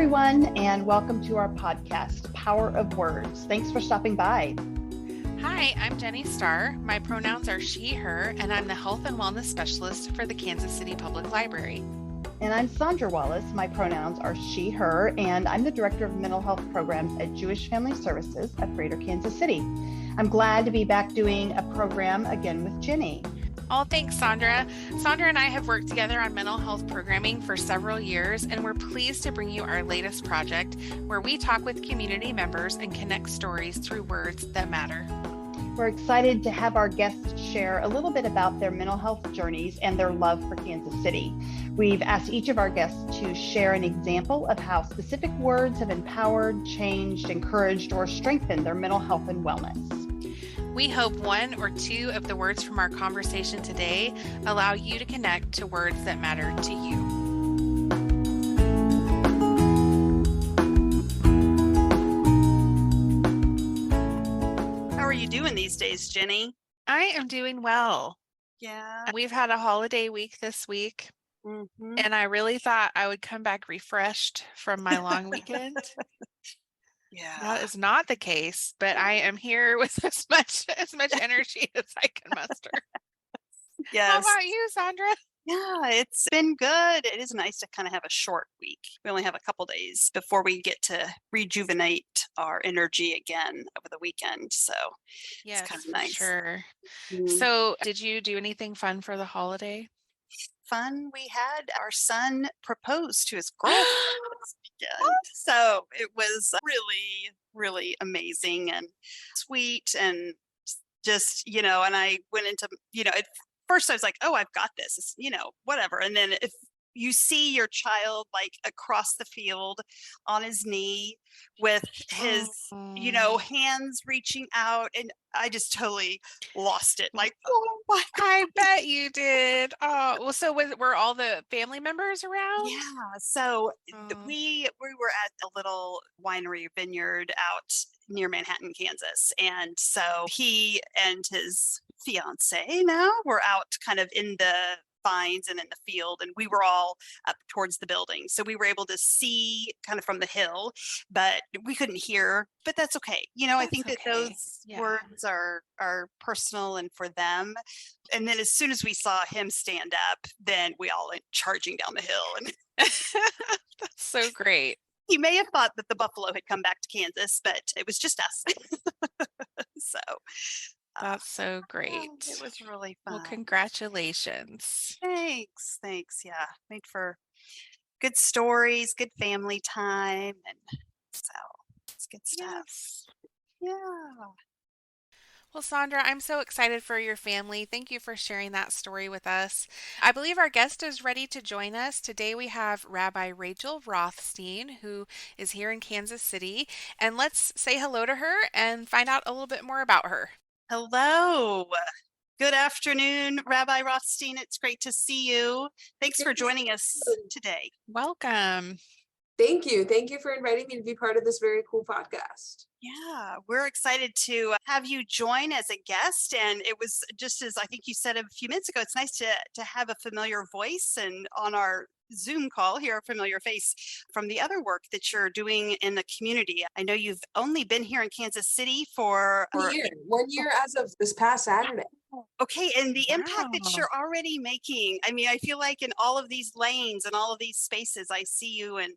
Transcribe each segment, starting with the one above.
everyone, and welcome to our podcast, Power of Words. Thanks for stopping by. Hi, I'm Jenny Starr. My pronouns are she, her, and I'm the Health and Wellness Specialist for the Kansas City Public Library. And I'm Sandra Wallace. My pronouns are she, her, and I'm the Director of Mental Health Programs at Jewish Family Services at Greater Kansas City. I'm glad to be back doing a program again with Jenny. Oh, thanks, Sandra. Sandra and I have worked together on mental health programming for several years, and we're pleased to bring you our latest project where we talk with community members and connect stories through words that matter. We're excited to have our guests share a little bit about their mental health journeys and their love for Kansas City. We've asked each of our guests to share an example of how specific words have empowered, changed, encouraged, or strengthened their mental health and wellness. We hope one or two of the words from our conversation today allow you to connect to words that matter to you. How are you doing these days, Jenny? I am doing well. Yeah. We've had a holiday week this week, and I really thought I would come back refreshed from my long weekend. Yeah. That is not the case, but I am here with as much energy as I can muster. Yes. How about you, Sandra? Yeah, it's been good. It is nice to kind of have a short week. We only have a couple days before we get to rejuvenate our energy again over the weekend. So Yes, it's kind of for nice. sure. Mhm. So did you do anything fun for the holiday? Fun. We had our son propose to his girlfriend this weekend. So it was really, really amazing and sweet and just, and I went into, at first I was like, oh, I've got this, it's, whatever. And then if you see your child like across the field on his knee with his, hands reaching out, and I just totally lost it. Like, oh my God. I bet you did. Oh, well, so were all the family members around? Yeah. So we were at a little winery vineyard out near Manhattan, Kansas. And so he and his fiance now were out kind of in the vines and in the field, and we were all up towards the building. So we were able to see kind of from the hill, but we couldn't hear, but that's okay. I think that those words are personal and for them. And then as soon as we saw him stand up, then we all went charging down the hill. And that's so great. He may have thought that the buffalo had come back to Kansas, but it was just us. So that's so great. It was really fun. Well, congratulations. Thanks. Yeah. Made for good stories, good family time. And so it's good stuff. Yes. Yeah. Well, Sandra, I'm so excited for your family. Thank you for sharing that story with us. I believe our guest is ready to join us. Today we have Rabbi Rachel Rothstein, who is here in Kansas City. And let's say hello to her and find out a little bit more about her. Hello. Good afternoon, Rabbi Rothstein. It's great to see you. Thanks for joining us today. Welcome. Thank you. Thank you for inviting me to be part of this very cool podcast. Yeah, we're excited to have you join as a guest. And it was just as I think you said a few minutes ago, it's nice to have a familiar voice, and on our Zoom call, hear a familiar face from the other work that you're doing in the community. I know you've only been here in Kansas City for 1 year as of this past Saturday. Okay, and the impact that you're already making. I mean, I feel like in all of these lanes and all of these spaces, I see you and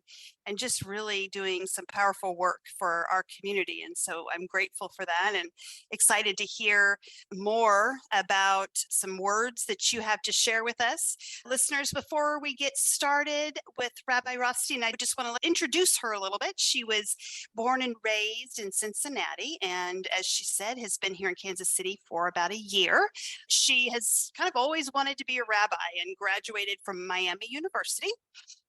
just really doing some powerful work for our community. And so I'm grateful for that and excited to hear more about some words that you have to share with us. Listeners, before we get started with Rabbi Rothstein, I just want to introduce her a little bit. She was born and raised in Cincinnati, and as she said, has been here in Kansas City for about a year. She has kind of always wanted to be a rabbi and graduated from Miami University.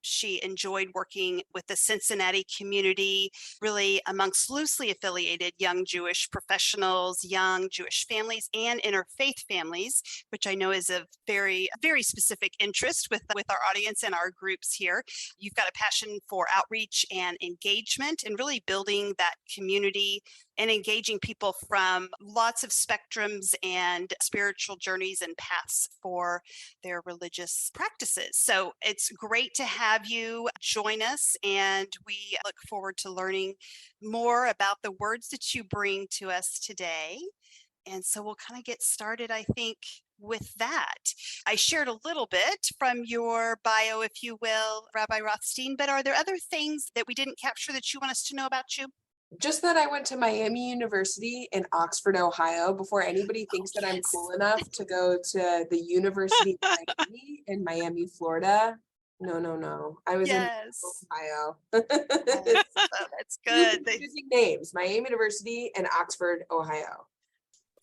She enjoyed working with the Cincinnati community, really amongst loosely affiliated young Jewish professionals, young Jewish families, and interfaith families, which I know is of very, very specific interest with our audience and our groups here. You've got a passion for outreach and engagement and really building that community and engaging people from lots of spectrums and spiritual journeys and paths for their religious practices. So it's great to have have you join us, and we look forward to learning more about the words that you bring to us today. And so we'll kind of get started, I think, with that. I shared a little bit from your bio, if you will, Rabbi Rothstein, but are there other things that we didn't capture that you want us to know about you? Just that I went to Miami University in Oxford, Ohio, before anybody thinks that I'm cool enough to go to the University of Miami in Miami, Florida. No. I was in Yes. Ohio. Yes. Oh, that's good. Using names, Miami University and Oxford, Ohio.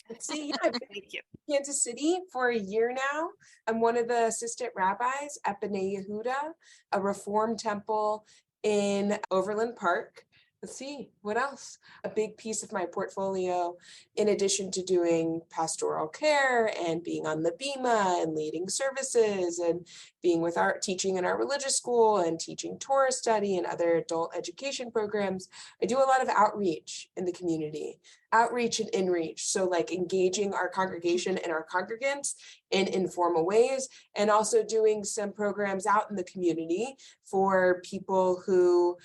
Let's see, yeah, I've been Thank you. in Kansas City for a year now. I'm one of the assistant rabbis at B'nai Yehuda, a Reform temple in Overland Park. Let's see, what else? A big piece of my portfolio, in addition to doing pastoral care and being on the Bima and leading services and being with our teaching in our religious school and teaching Torah study and other adult education programs, I do a lot of outreach in the community, outreach and inreach. So like engaging our congregation and our congregants in informal ways, and also doing some programs out in the community for people who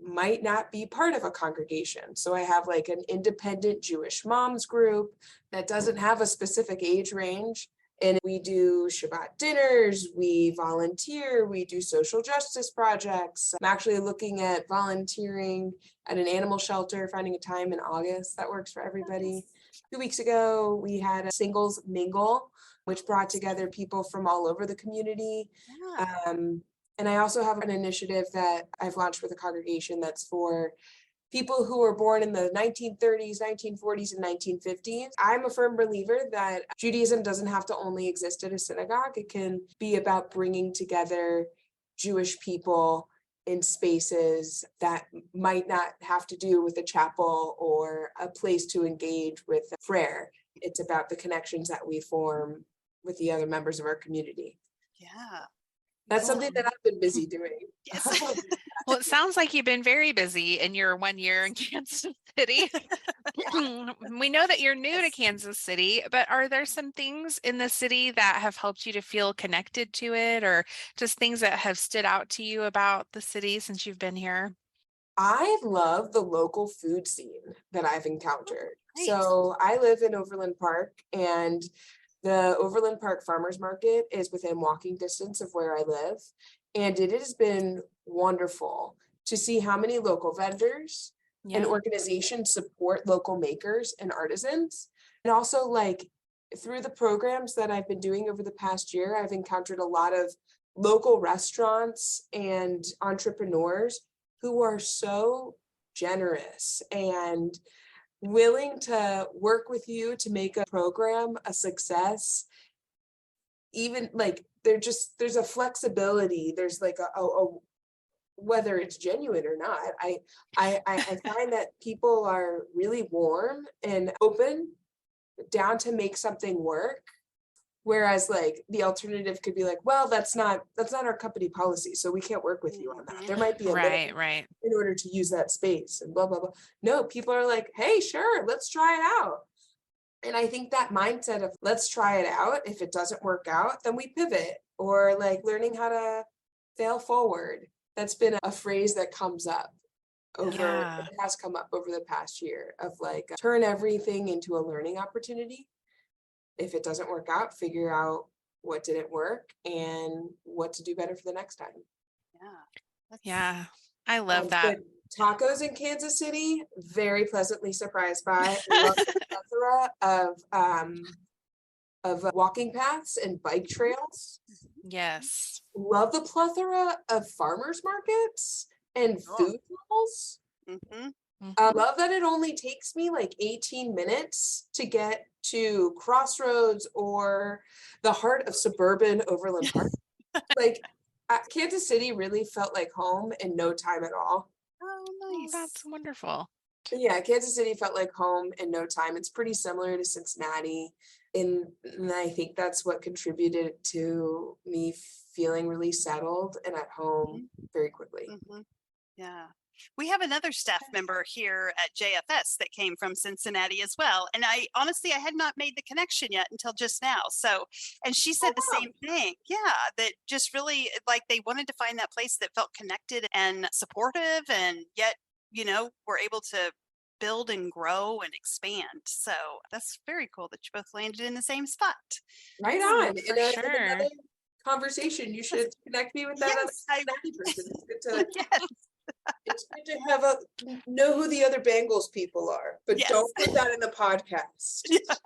might not be part of a congregation. So I have like an independent Jewish moms group that doesn't have a specific age range. And we do Shabbat dinners, we volunteer, we do social justice projects. I'm actually looking at volunteering at an animal shelter, finding a time in August that works for everybody. 2 weeks ago, we had a singles mingle, which brought together people from all over the community. Yeah. And I also have an initiative that I've launched with a congregation that's for people who were born in the 1930s, 1940s, and 1950s. I'm a firm believer that Judaism doesn't have to only exist at a synagogue. It can be about bringing together Jewish people in spaces that might not have to do with a chapel or a place to engage with prayer. It's about the connections that we form with the other members of our community. Yeah. That's Cool. something that I've been busy doing. Yes. Well, it sounds like you've been very busy in your 1 year in Kansas City. We know that you're new to Kansas City, but are there some things in the city that have helped you to feel connected to it, or just things that have stood out to you about the city since you've been here? I love the local food scene that I've encountered. Great. So I live in Overland Park, and the Overland Park Farmers Market is within walking distance of where I live. And it has been wonderful to see how many local vendors and Yeah. organizations support local makers and artisans. And also, like, through the programs that I've been doing over the past year, I've encountered a lot of local restaurants and entrepreneurs who are so generous and willing to work with you to make a program a success. Even like there's a flexibility, there's like a whether it's genuine or not. I find that people are really warm and open, down to make something work. Whereas like the alternative could be like, well, that's not our company policy, so we can't work with you on that. There might be a limit Right. in order to use that space and blah, blah, blah. No, people are like, hey, sure, let's try it out. And I think that mindset of let's try it out. If it doesn't work out, then we pivot, or like learning how to fail forward. That's been a phrase that comes up Yeah. it has come up over the past year, of like, turn everything into a learning opportunity. If it doesn't work out, figure out what didn't work and what to do better for the next time. Yeah. Yeah. I love that. But tacos in Kansas City, very pleasantly surprised by. Love the plethora of walking paths and bike trails. Yes. Love the plethora of farmers markets and food halls. Mm-hmm. Love that it only takes me like 18 minutes to get to Crossroads or the heart of suburban Overland Park. Like Kansas City really felt like home in no time at all. Oh, Oh, nice. that's wonderful. Yeah, Kansas City felt like home in no time. It's pretty similar to Cincinnati. And I think that's what contributed to me feeling really settled and at home very quickly. Mm-hmm. Yeah. We have another staff member here at JFS that came from Cincinnati as well. And I had not made the connection yet until just now. So, and she said the same thing. Yeah, that just really like they wanted to find that place that felt connected and supportive, and yet, were able to build and grow and expand. So that's very cool that you both landed in the same spot. Right on. For In sure. another conversation, you should connect me with that other Cincinnati person. It's good to Yes. It's good to have know who the other Bengals people are, but don't put that in the podcast.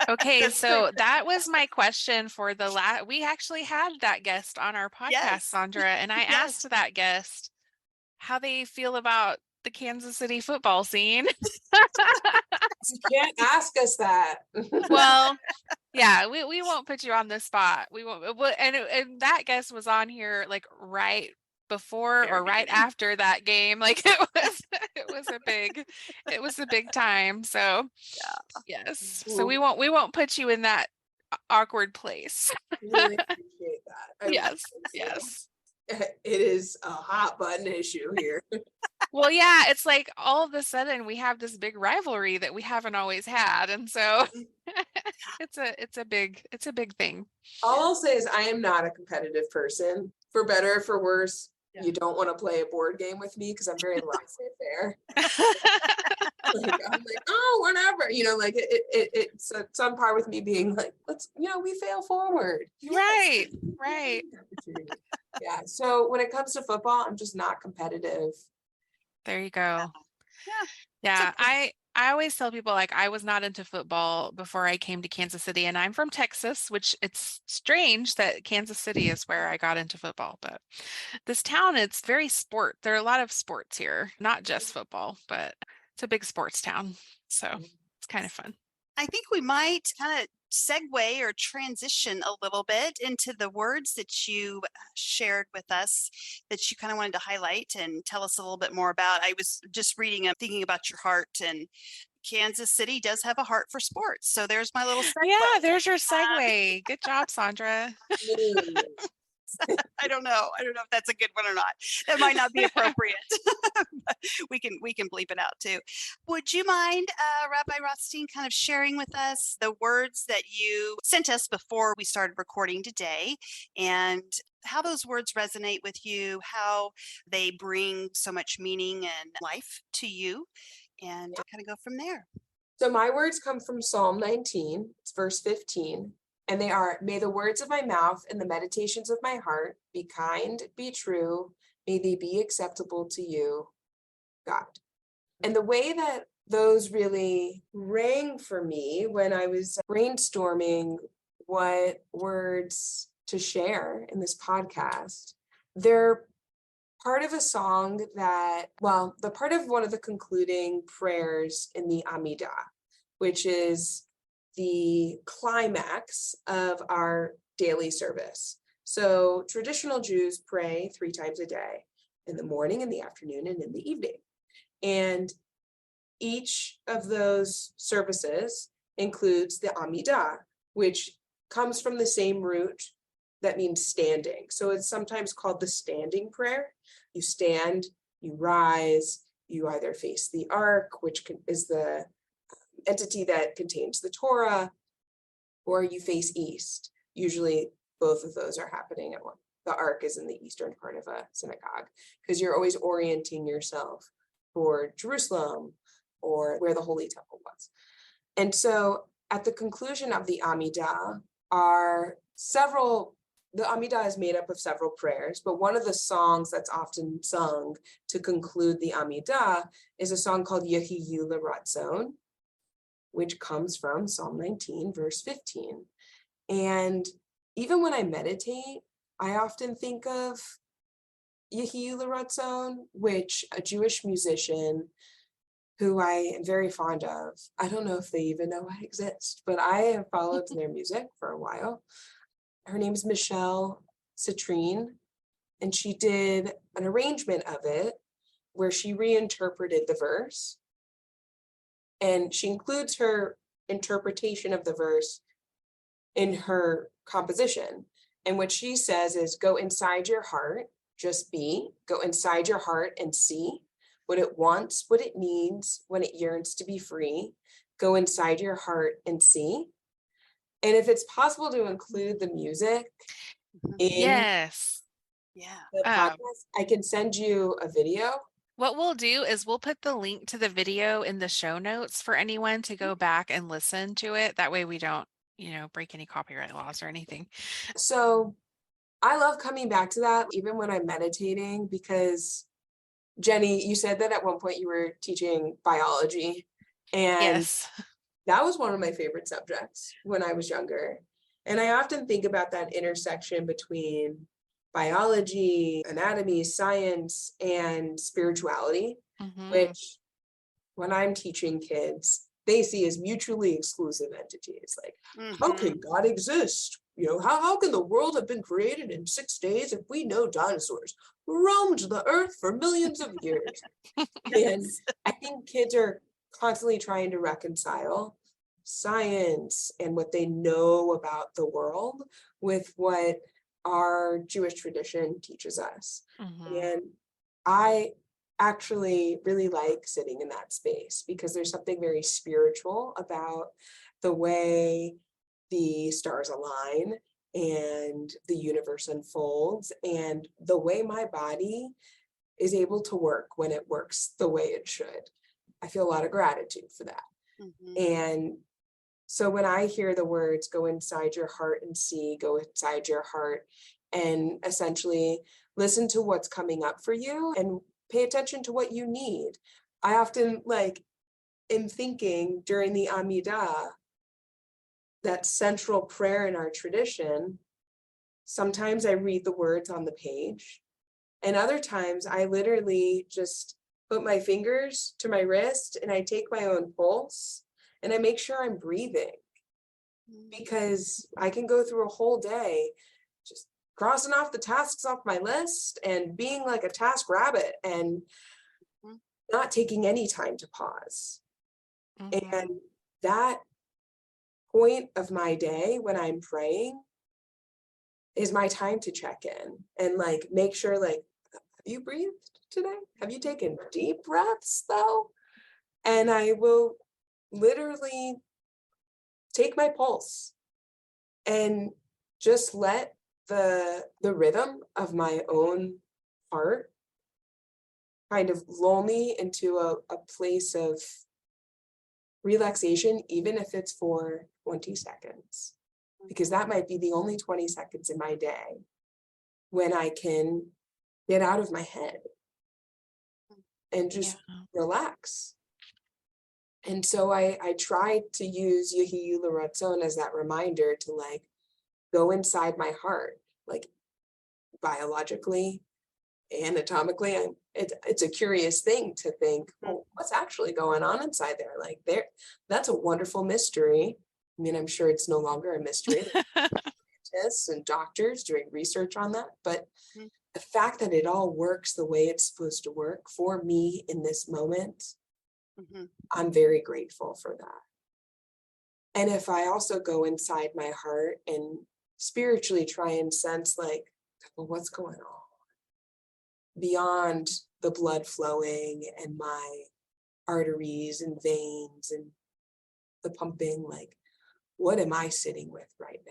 Okay, so that was my question for the we actually had that guest on our podcast, Sandra, and I asked that guest how they feel about the Kansas City football scene. You can't ask us that. Well, yeah, we won't put you on the spot. We won't. And that guest was on here like right before or right after that game. Like it was a big time. So yes. So we won't put you in that awkward place. Really appreciate that. Yes. It is a hot button issue here. Well, yeah, it's like all of a sudden we have this big rivalry that we haven't always had, and so it's a big thing. All I'll say is I am not a competitive person. For better or for worse, you don't want to play a board game with me because I'm very laissez-faire. I'm like, oh, whatever. It's on par with me being like, let's, we fail forward. Right. Yeah. So when it comes to football, I'm just not competitive. There you go. Yeah. I always tell people like I was not into football before I came to Kansas City, and I'm from Texas, which it's strange that Kansas City is where I got into football, but this town, it's very sport. There are a lot of sports here, not just football, but it's a big sports town. So it's kind of fun. I think we might kind of segue or transition a little bit into the words that you shared with us that you kind of wanted to highlight and tell us a little bit more about. I was just reading, thinking about your heart, and Kansas City does have a heart for sports. So there's my little segue. Yeah, there's your segue. Good job, Sandra. I don't know if that's a good one or not. That might not be appropriate. we can bleep it out too. Would you mind, Rabbi Rothstein, kind of sharing with us the words that you sent us before we started recording today, and how those words resonate with you, how they bring so much meaning and life to you, and kind of go from there. So my words come from Psalm 19, it's verse 15. And they are, may the words of my mouth and the meditations of my heart be kind, be true. May they be acceptable to you, God. And the way that those really rang for me when I was brainstorming what words to share in this podcast, they're part of a song they're part of one of the concluding prayers in the Amidah, which is the climax of our daily service. So traditional Jews pray 3 times a day, in the morning, in the afternoon, and in the evening. And each of those services includes the Amidah, which comes from the same root that means standing. So it's sometimes called the standing prayer. You stand, you rise, you either face the ark, which is the entity that contains the Torah, or you face east. Usually both of those are happening at once. The ark is in the eastern part of a synagogue because you're always orienting yourself toward Jerusalem or where the Holy Temple was. And so at the conclusion of the Amidah the Amidah is made up of several prayers, but one of the songs that's often sung to conclude the Amidah is a song called Yehiyu L'Ratzon, which comes from Psalm 19, verse 15. And even when I meditate, I often think of Yehiyu L'Ratzon, which a Jewish musician who I am very fond of, I don't know if they even know I exist, but I have followed their music for a while. Her name is Michelle Citrine, and she did an arrangement of it where she reinterpreted the verse. And she includes her interpretation of the verse in her composition. And what she says is, go inside your heart, just be, go inside your heart and see what it wants, what it needs, when it yearns to be free. Go inside your heart and see. And if it's possible to include the music in Yes. Yeah. the podcast, I can send you a video. What we'll do is we'll put the link to the video in the show notes for anyone to go back and listen to it. That way we don't, break any copyright laws or anything. So I love coming back to that even when I'm meditating, because Jenny, you said that at one point you were teaching biology, and Yes. that was one of my favorite subjects when I was younger. And I often think about that intersection between biology, anatomy, science, and spirituality, Mhm. which when I'm teaching kids, they see as mutually exclusive entities. Like, how can God exist? How can the world have been created in 6 days if we know dinosaurs roamed the earth for millions of years? And I think kids are constantly trying to reconcile science and what they know about the world with what our Jewish tradition teaches us. Mhm. And I actually really like sitting in that space because there's something very spiritual about the way the stars align and the universe unfolds and the way my body is able to work when it works the way it should. I feel a lot of gratitude for that. And so when I hear the words, go inside your heart and see, go inside your heart and essentially listen to what's coming up for you and pay attention to what you need. I often am thinking during the Amidah, that central prayer in our tradition, sometimes I read the words on the page, and other times I literally just put my fingers to my wrist and I take my own pulse and I make sure I'm breathing, because I can go through a whole day just crossing off the tasks off my list and being like a task rabbit and not taking any time to pause. Mhm. And that point of my day when I'm praying is my time to check in and make sure have you breathed today? Have you taken deep breaths though? And I will literally take my pulse and just let the rhythm of my own heart kind of lull me into a place of relaxation, even if it's for 20 seconds, because that might be the only 20 seconds in my day when I can get out of my head and just relax. And so I try to use Yehiyu L'Ratzon as that reminder to go inside my heart, biologically, anatomically. It's a curious thing to think, well, what's actually going on inside there? That's a wonderful mystery. I mean, I'm sure it's no longer a mystery. Scientists and doctors doing research on that, but the fact that it all works the way it's supposed to work for me in this moment, I'm very grateful for that. And if I also go inside my heart and spiritually try and sense well, what's going on beyond the blood flowing and my arteries and veins and the pumping, what am I sitting with right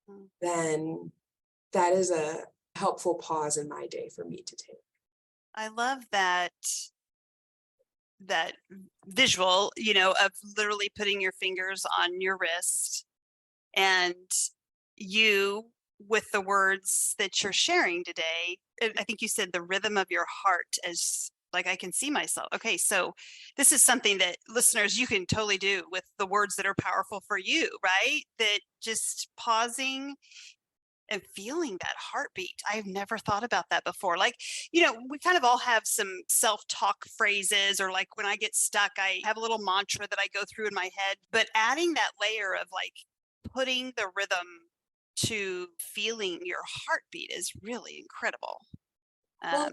now? Then that is a helpful pause in my day for me to take. I love that visual, of literally putting your fingers on your wrist and you with the words that you're sharing today. I think you said the rhythm of your heart, as I can see myself. Okay, so this is something that listeners, you can totally do with the words that are powerful for you, right? That just pausing and feeling that heartbeat. I've never thought about that before. We kind of all have some self-talk phrases, or when I get stuck, I have a little mantra that I go through in my head, but adding that layer of putting the rhythm to feeling your heartbeat is really incredible. Well,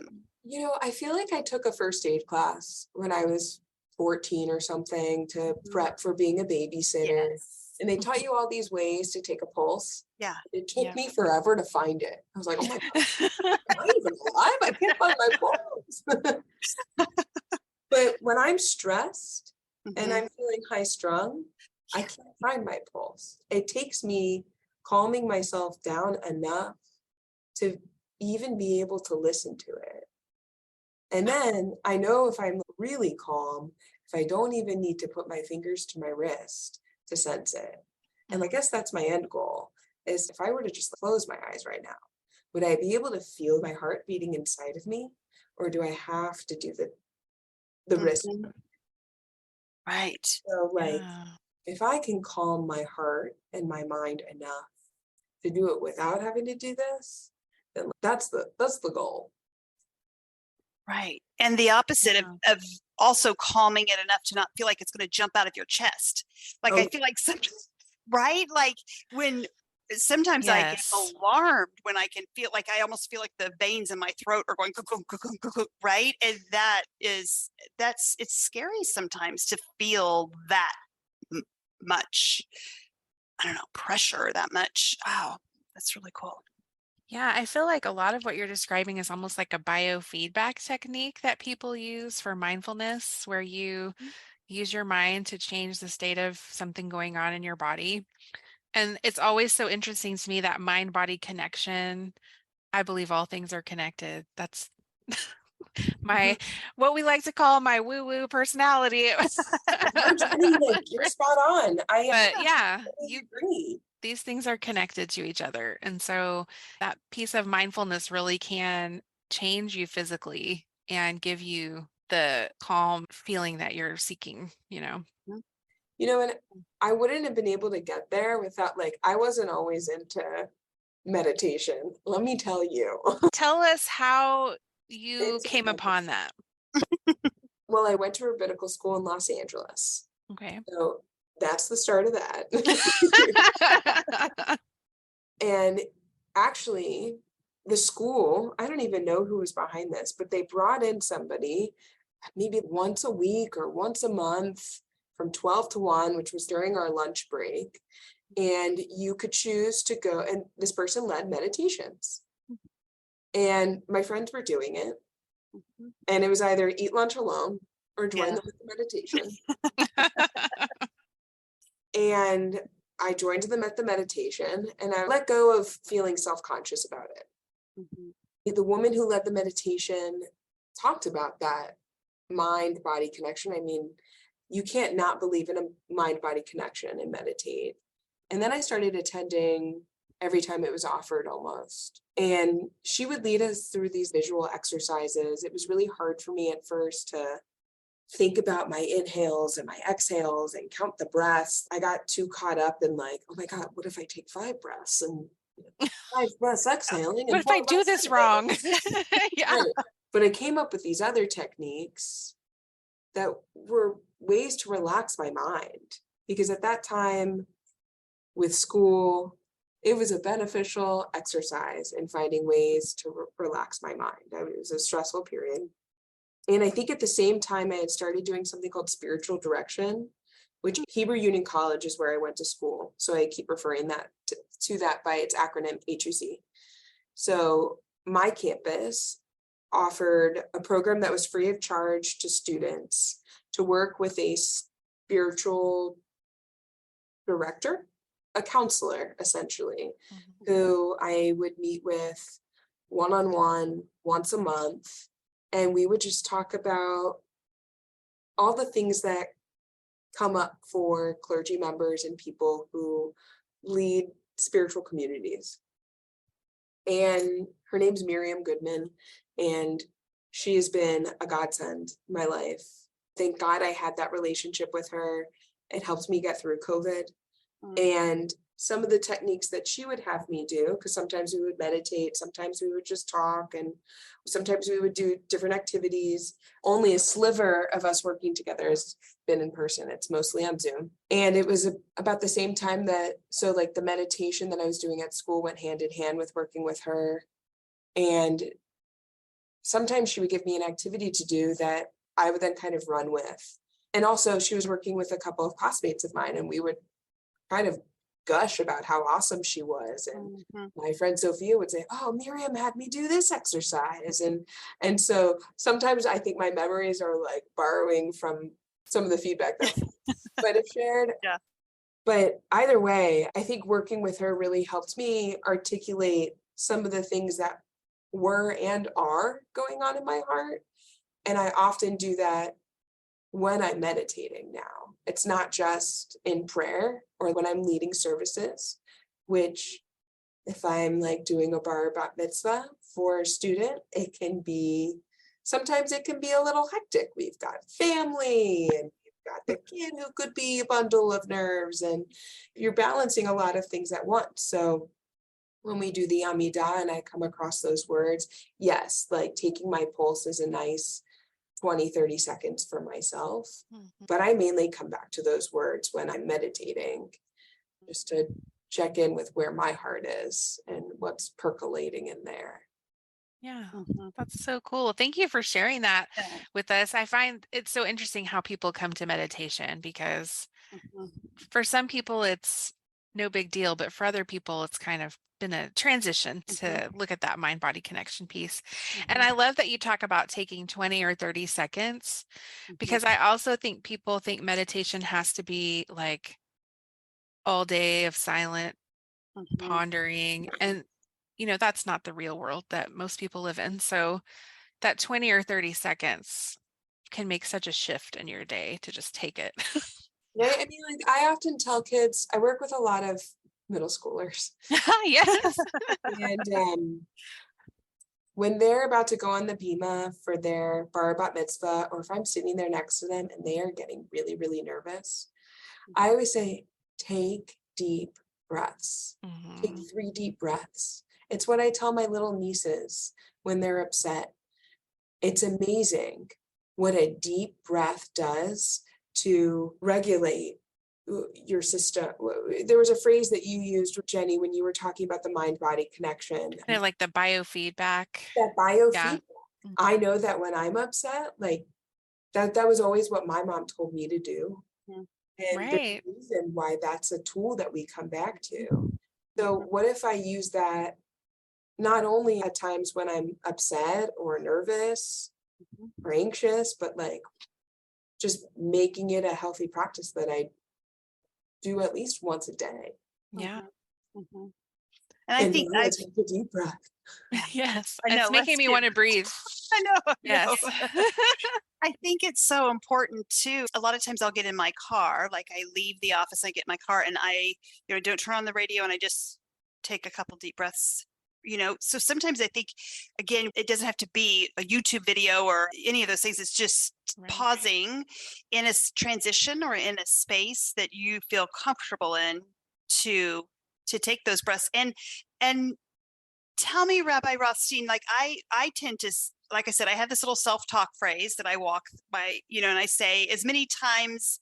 I feel like I took a first aid class when I was 14 or something to prep for being a babysitter. Yes. And they taught you all these ways to take a pulse. Yeah. It took me forever to find it. I was like, oh my God, am I even alive? I can't find my pulse. pulse. But when I'm stressed and I'm feeling high strung, I can't find my pulse. It takes me calming myself down enough to even be able to listen to it. And then I know if I'm really calm, if I don't even need to put my fingers to my wrist to sense it. And I guess that's my end goal, is if I were to just close my eyes right now, would I be able to feel my heart beating inside of me? Or do I have to do the wrist? Right. So like, if I can calm my heart and my mind enough to do it without having to do this, then that's the goal. Right. And the opposite of also calming it enough to not feel like it's going to jump out of your chest. Like I feel like sometimes, right? Like when sometimes I get alarmed when I can feel like I almost feel like the veins in my throat are going, right? And it's scary sometimes to feel that much, I don't know, pressure, that much. Oh, that's really cool. Yeah, I feel like a lot of what you're describing is almost like a biofeedback technique that people use for mindfulness, where you use your mind to change the state of something going on in your body. And it's always so interesting to me, that mind-body connection. I believe all things are connected. That's what we like to call my woo-woo personality. You're spot on. But yeah, you agree. These things are connected to each other. And so that piece of mindfulness really can change you physically and give you the calm feeling that you're seeking, and I wouldn't have been able to get there without, I wasn't always into meditation. Let me tell you. Tell us how you came upon that. Well, I went to rabbinical school in Los Angeles. Okay. So that's the start of that. And actually, the school, I don't even know who was behind this, but they brought in somebody maybe once a week or once a month from 12 to 1, which was during our lunch break. And you could choose to go, and this person led meditations. And my friends were doing it. And it was either eat lunch alone or join the meditation. And I joined them at the meditation, and I let go of feeling self-conscious about it. The woman who led the meditation talked about that mind-body connection. I mean, you can't not believe in a mind-body connection and meditate. And then I started attending every time it was offered almost. And she would lead us through these visual exercises. It was really hard for me at first to think about my inhales and my exhales and count the breaths. I got too caught up in oh my God, what if I take 5 breaths and 5 breaths exhaling? What if I do this wrong? Yeah. Right. But I came up with these other techniques that were ways to relax my mind, because at that time with school, it was a beneficial exercise in finding ways to relax my mind. It was a stressful period. And I think at the same time, I had started doing something called spiritual direction, which Hebrew Union College is where I went to school. So I keep referring to that by its acronym HUC. So my campus offered a program that was free of charge to students to work with a spiritual director, a counselor, essentially, who I would meet with one-on-one once a month. And we would just talk about all the things that come up for clergy members and people who lead spiritual communities. And her name's Miriam Goodman, and she has been a godsend in my life. Thank God I had that relationship with her. It helped me get through COVID. And some of the techniques that she would have me do, because sometimes we would meditate, sometimes we would just talk, and sometimes we would do different activities. Only a sliver of us working together has been in person. It's mostly on Zoom. And it was about the same time the meditation that I was doing at school went hand in hand with working with her. And sometimes she would give me an activity to do that I would then kind of run with. And also she was working with a couple of classmates of mine, and we would kind of gush about how awesome she was. And my friend Sophia would say, oh, Miriam had me do this exercise. And so sometimes I think my memories are like borrowing from some of the feedback that might have shared. Yeah. But either way, I think working with her really helped me articulate some of the things that were and are going on in my heart. And I often do that when I'm meditating now. It's not just in prayer or when I'm leading services, which if I'm like doing a bar bat mitzvah for a student, sometimes it can be a little hectic. We've got family and we've got the kid who could be a bundle of nerves, and you're balancing a lot of things at once. So when we do the Amidah and I come across those words, yes, like taking my pulse is a nice 20-30 seconds for myself. But I mainly come back to those words when I'm meditating, just to check in with where my heart is and what's percolating in there. Yeah, that's so cool. Thank you for sharing that with us. I find it's so interesting how people come to meditation, because for some people it's no big deal, but for other people it's kind of been a transition to look at that mind-body connection piece. And I love that you talk about taking 20 or 30 seconds, because I also think people think meditation has to be like all day of silent pondering. And, that's not the real world that most people live in. So that 20 or 30 seconds can make such a shift in your day to just take it. Right. I mean, like I often tell kids, I work with a lot of middle schoolers. Yes. And when they're about to go on the bima for their bar bat mitzvah, or if I'm sitting there next to them and they are getting really, really nervous, I always say, take deep breaths. Take 3 deep breaths. It's what I tell my little nieces when they're upset. It's amazing what a deep breath does to regulate your system. There was a phrase that you used, Jenny, when you were talking about the mind-body connection. Kind of like the biofeedback. That biofeedback. Yeah. I know that when I'm upset, like that was always what my mom told me to do. And there's a reason why that's a tool that we come back to. So what if I use that not only at times when I'm upset or nervous or anxious, but like just making it a healthy practice that I do at least once a day. Yeah. And I think I take a deep breath. Yes. I know, It's making me want to breathe. I know. Yes. I think it's so important too. A lot of times I'll get in my car, like I leave the office, I get in my car and I, don't turn on the radio and I just take a couple deep breaths. So sometimes I think, again, it doesn't have to be a YouTube video or any of those things. It's just pausing in a transition or in a space that you feel comfortable in to take those breaths. And tell me, Rabbi Rothstein, like I tend to, like I said, I have this little self-talk phrase that I walk by, and I say as many times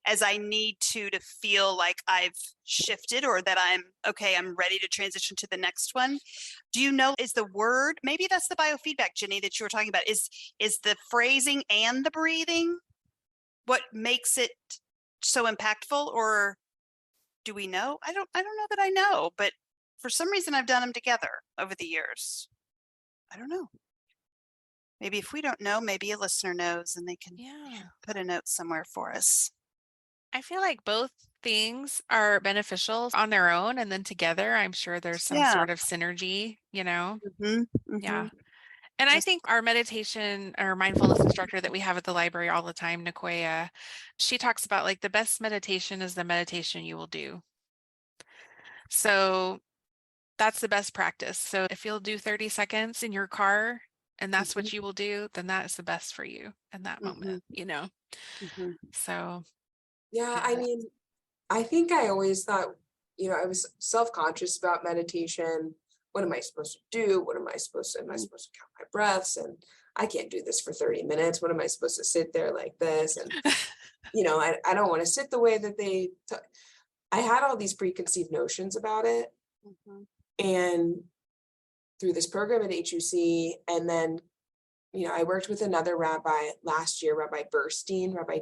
as I need to feel like I've shifted or that I'm ready to transition to the next one. Do you know, is the word, maybe that's the biofeedback, Jenny, that you were talking about, is the phrasing and the breathing what makes it so impactful, or do we know? I don't know that I know, but for some reason I've done them together over the years. I don't know. Maybe if we don't know, maybe a listener knows and they can put a note somewhere for us. I feel like both things are beneficial on their own, and then together, I'm sure there's some sort of synergy, Yeah. And I think our meditation or mindfulness instructor that we have at the library all the time, Nicoya, she talks about like the best meditation is the meditation you will do. So that's the best practice. So if you'll do 30 seconds in your car and that's what you will do, then that is the best for you in that moment, So. Yeah, I mean, I think I always thought, I was self-conscious about meditation. What am I supposed to do? Am I supposed to count my breaths? And I can't do this for 30 minutes. What am I supposed to sit there like this? And, I don't want to sit the way that I had all these preconceived notions about it. And through this program at HUC, and then I worked with another rabbi last year, Rabbi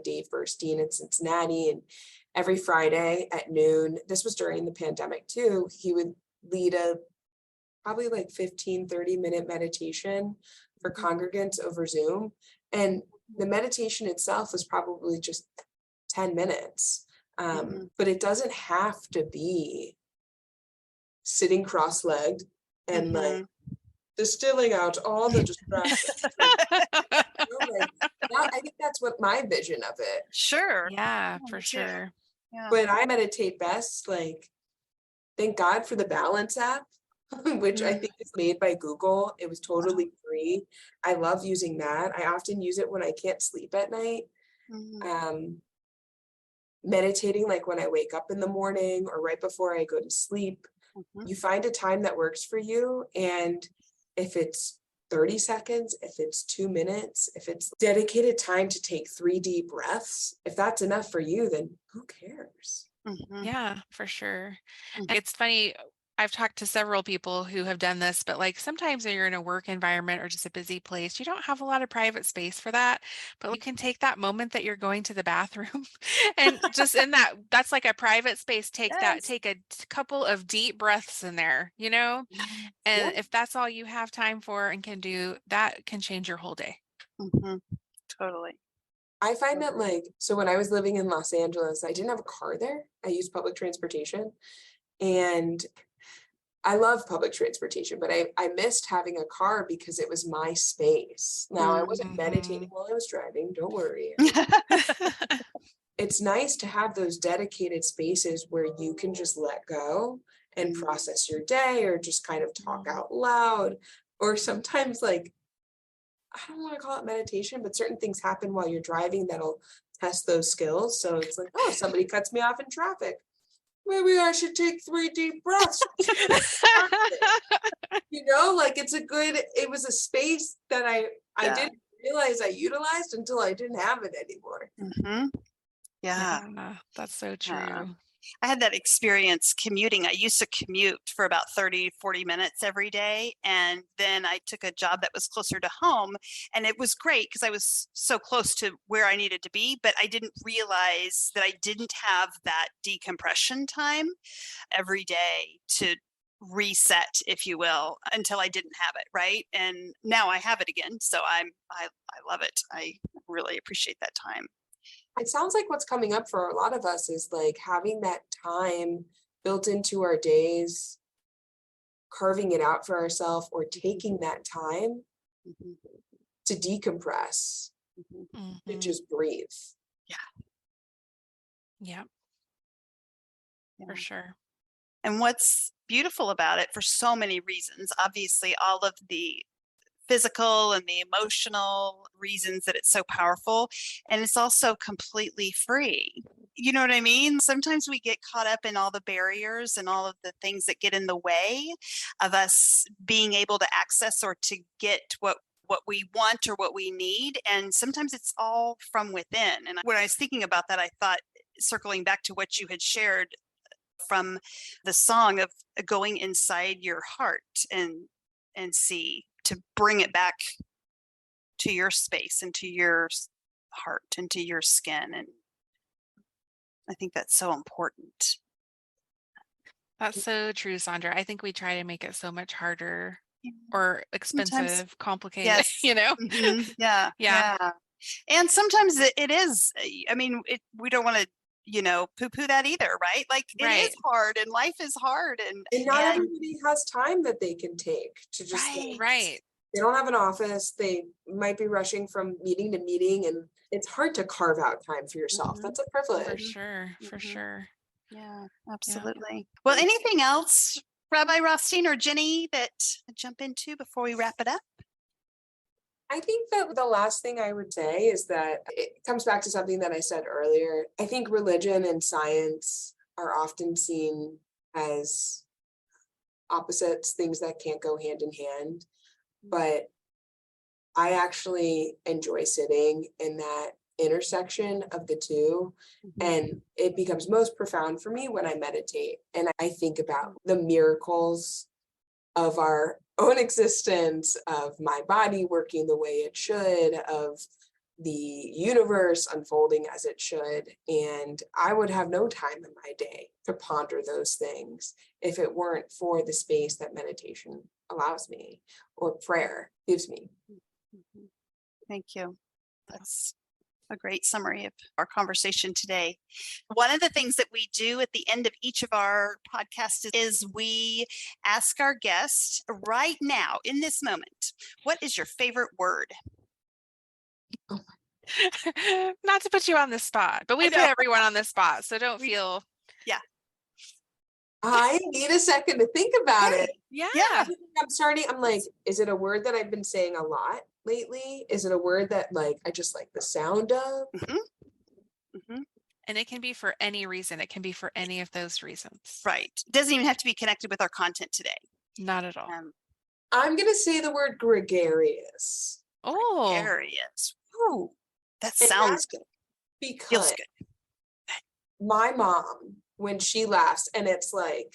Dave Burstein in Cincinnati. And every Friday at noon, this was during the pandemic too, he would lead a probably like 15-30 minute meditation for congregants over Zoom. And the meditation itself was probably just 10 minutes. But it doesn't have to be sitting cross-legged and like distilling out all the distractions. I think that's what my vision of it. Sure. Yeah, for sure. Yeah. But I meditate best, like, thank God for the Balance app, which I think is made by Google. It was totally free. I love using that. I often use it when I can't sleep at night. Meditating, like when I wake up in the morning or right before I go to sleep, you find a time that works for you. And if it's 30 seconds, if it's 2 minutes, if it's dedicated time to take 3 deep breaths, if that's enough for you, then who cares? Yeah, for sure. It's funny. I've talked to several people who have done this, but like sometimes when you're in a work environment or just a busy place, you don't have a lot of private space for that. But you can take that moment that you're going to the bathroom and just in that's like a private space, take a couple of deep breaths in there, and if that's all you have time for and can do, that can change your whole day. Totally. I find that so when I was living in Los Angeles, I didn't have a car there. I used public transportation, and I love public transportation, but I missed having a car because it was my space. Now, I wasn't meditating while I was driving, don't worry. It's nice to have those dedicated spaces where you can just let go and process your day, or just kind of talk out loud, or sometimes I don't want to call it meditation, but certain things happen while you're driving that'll test those skills. So it's like, oh, somebody cuts me off in traffic. Maybe I should take 3 deep breaths. It was a space that I didn't realize I utilized until I didn't have it anymore. Yeah, that's so true. I had that experience commuting. I used to commute for about 30-40 minutes every day. And then I took a job that was closer to home, and it was great because I was so close to where I needed to be, but I didn't realize that I didn't have that decompression time every day to reset, if you will, until I didn't have it. Right. And now I have it again. So I love it. I really appreciate that time. It sounds like what's coming up for a lot of us is like having that time built into our days, carving it out for ourselves, or taking that time to decompress, to just breathe. Yeah, for sure. And what's beautiful about it, for so many reasons, obviously all of the physical and the emotional reasons that it's so powerful, and it's also completely free. You know what I mean? Sometimes we get caught up in all the barriers and all of the things that get in the way of us being able to access or to get what we want or what we need. And sometimes it's all from within. And when I was thinking about that, I thought, circling back to what you had shared from the song of going inside your heart and see, to bring it back to your space and to your heart and to your skin. And I think that's so important. That's so true, Sandra. I think we try to make it so much harder or expensive, complicated, Yeah. And sometimes it is, I mean, we don't want to, poo-poo that either, right? Like it is hard, and life is hard, and not everybody has time that they can take to just right. They don't have an office. They might be rushing from meeting to meeting, and it's hard to carve out time for yourself. That's a privilege. For sure. Yeah, absolutely. Yeah. Well, anything else, Rabbi Rothstein or Jenny, that jump into before we wrap it up? I think that the last thing I would say is that it comes back to something that I said earlier. I think religion and science are often seen as opposites, things that can't go hand in hand. But I actually enjoy sitting in that intersection of the two. And it becomes most profound for me when I meditate and I think about the miracles of our own existence, of my body working the way it should, of the universe unfolding as it should. And I would have no time in my day to ponder those things if it weren't for the space that meditation allows me or prayer gives me. Thank you. That's a great summary of our conversation today. One of the things that we do at the end of each of our podcasts is we ask our guests right now, in this moment, what is your favorite word? Not to put you on the spot, but we put everyone on the spot, so don't feel. Yeah. I need a second to think about it. Yeah. I'm like, is it a word that I've been saying a lot lately? Is it a word that like I just like the sound of? And it can be for any reason. It can be for any of those reasons. Right. It doesn't even have to be connected with our content today. Not at all. I'm going to say the word gregarious. Gregarious. Ooh, that sounds good. Because feels good. My mom, when she laughs, and it's like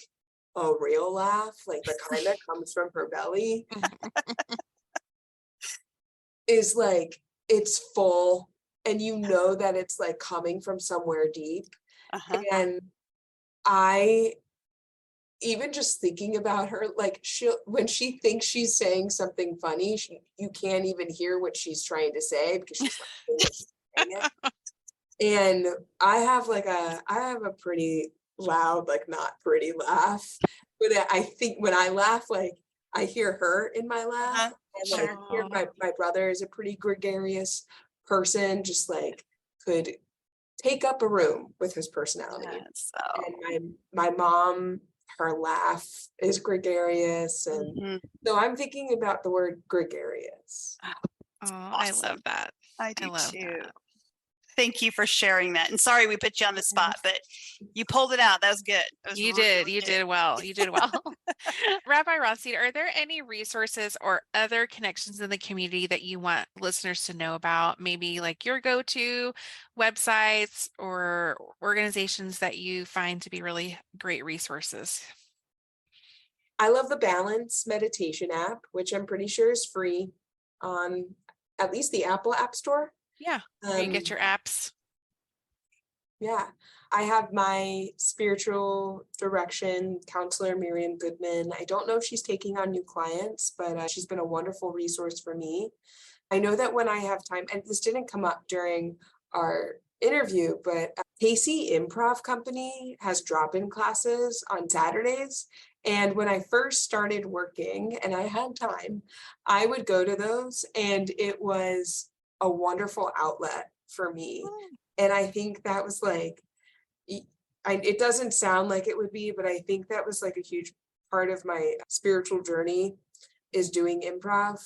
a real laugh, like the kind that comes from her belly, is like, it's full, and you know that it's like coming from somewhere deep. And I, even just thinking about her, like when she thinks she's saying something funny, you can't even hear what she's trying to say because she's not saying it. And I have a pretty loud, like not pretty laugh, but I think when I laugh, like I hear her in my laugh, and like I hear my brother is a pretty gregarious person, just like could take up a room with his personality. And my mom, her laugh is gregarious, and so I'm thinking about the word gregarious. Awesome. I love that. I do too. Thank you for sharing that. And sorry we put you on the spot, but you pulled it out. That was good. You did well. You did well. Rabbi Rothstein, are there any resources or other connections in the community that you want listeners to know about? Maybe like your go-to websites or organizations that you find to be really great resources? I love the Balance meditation app, which I'm pretty sure is free on at least the Apple App Store. Yeah, you get your apps. Yeah, I have my spiritual direction counselor, Miriam Goodman. I don't know if she's taking on new clients, but she's been a wonderful resource for me. I know that when I have time, and this didn't come up during our interview, but Casey Improv Company has drop-in classes on Saturdays. And when I first started working and I had time, I would go to those, and it was a wonderful outlet for me. And I think that was like, it doesn't sound like it would be, but I think that was like a huge part of my spiritual journey is doing improv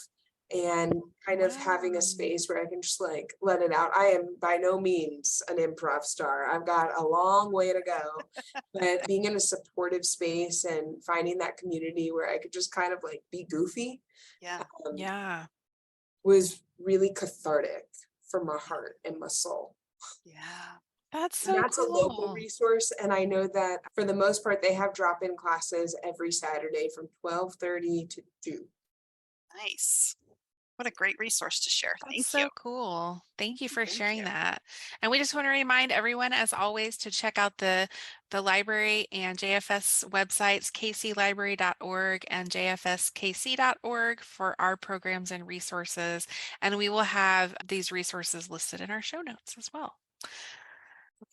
and kind of having a space where I can just like let it out. I am by no means an improv star. I've got a long way to go, but being in a supportive space and finding that community where I could just kind of like be goofy. Was really cathartic for my heart and my soul. Yeah. That's so That's cool. A local resource. And I know that for the most part, they have drop-in classes every Saturday from 12:30 to 2. Nice. What a great resource to share. Thank you. So cool. Thank you for sharing that. And we just want to remind everyone, as always, to check out the library and JFS websites, kclibrary.org and jfskc.org for our programs and resources. And we will have these resources listed in our show notes as well.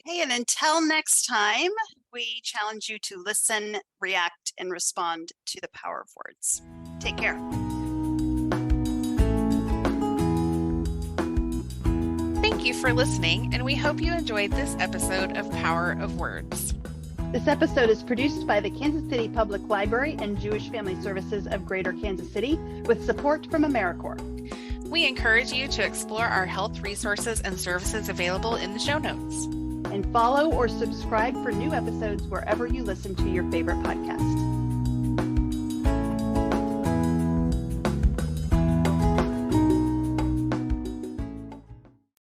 Okay, and until next time, we challenge you to listen, react, and respond to the power of words. Take care. Thank you for listening, and we hope you enjoyed this episode of Power of Words. This episode is produced by the Kansas City Public Library and Jewish Family Services of Greater Kansas City with support from AmeriCorps. We encourage you to explore our health resources and services available in the show notes. And follow or subscribe for new episodes wherever you listen to your favorite podcast.